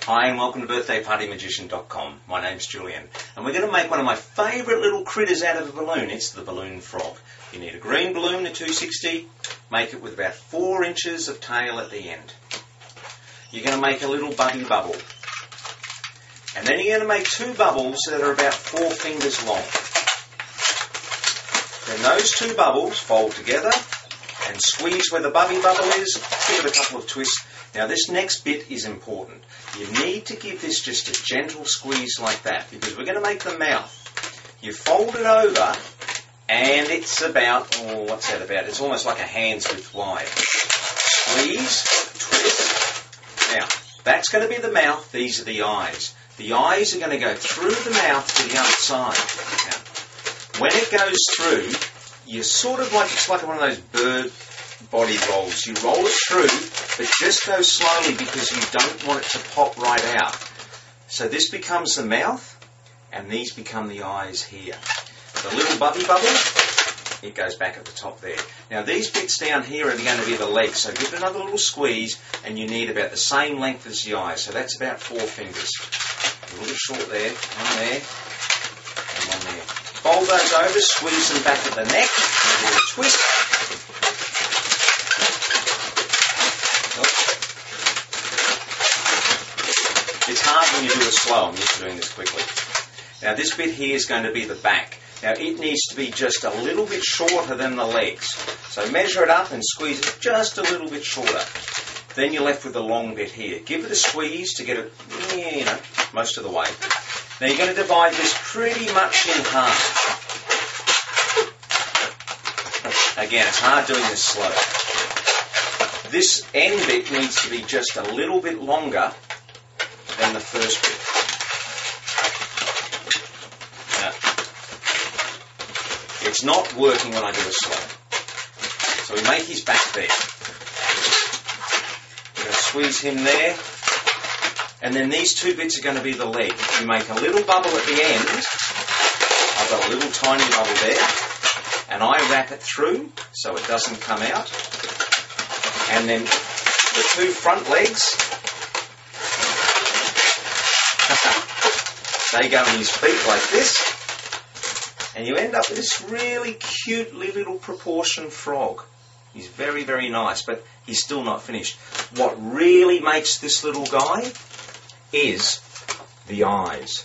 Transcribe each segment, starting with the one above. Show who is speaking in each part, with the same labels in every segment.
Speaker 1: Hi and welcome to birthdaypartymagician.com. My name's Julian and we're going to make one of my favourite little critters out of a balloon. It's the balloon frog. You need a green balloon, a 260, make it with about 4 inches of tail at the end. You're going to make a little bubby bubble. And then you're going to make 2 bubbles that are about 4 fingers long. Then those 2 bubbles fold together and squeeze where the bubby bubble is, give it a couple of twists. Now this next bit is important. You need to give this just a gentle squeeze like that because we're going to make the mouth. You fold it over and it's about, what's that about? It's almost like a hand's width wide. Squeeze, twist. Now that's going to be the mouth, these are the eyes. The eyes are going to go through the mouth to the outside. Now, when it goes through, you're sort of like, it's like one of those bird body rolls. You roll it through, but just go slowly because you don't want it to pop right out. So this becomes the mouth, and these become the eyes here. The little bubby bubble, it goes back at the top there. Now these bits down here are going to be the legs, so give it another little squeeze, and you need about the same length as the eyes, so that's about 4 fingers. A little short there, one there, and one there. Fold those over, squeeze them back at the neck, a little twist. It's hard when you do it slow. I'm used to doing this quickly. Now this bit here is going to be the back. Now it needs to be just a little bit shorter than the legs. So measure it up and squeeze it just a little bit shorter. Then you're left with the long bit here. Give it a squeeze to get it, most of the way. Now you're going to divide this pretty much in half. Again, it's hard doing this slow. This end bit needs to be just a little bit longer than the first bit. Now, it's not working when I do it slow. So we make his back there. We're going to squeeze him there. And then these 2 bits are going to be the leg. You make a little bubble at the end. I've got a little tiny bubble there. And I wrap it through so it doesn't come out. And then the 2 front legs, they go in his feet like this. And you end up with this really cute little proportion frog. He's very, very nice, but he's still not finished. What really makes this little guy is the eyes.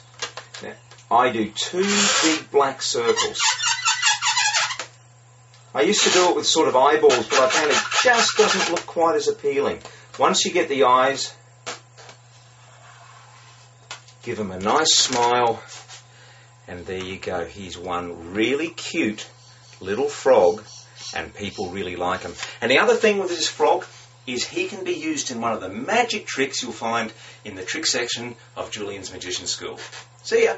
Speaker 1: Now, I do 2 big black circles. I used to do it with sort of eyeballs, but I found it just doesn't look quite as appealing. Once you get the eyes, give him a nice smile, and there you go. He's one really cute little frog, and people really like him. And the other thing with this frog is he can be used in one of the magic tricks you'll find in the trick section of Julian's Magician School. See ya!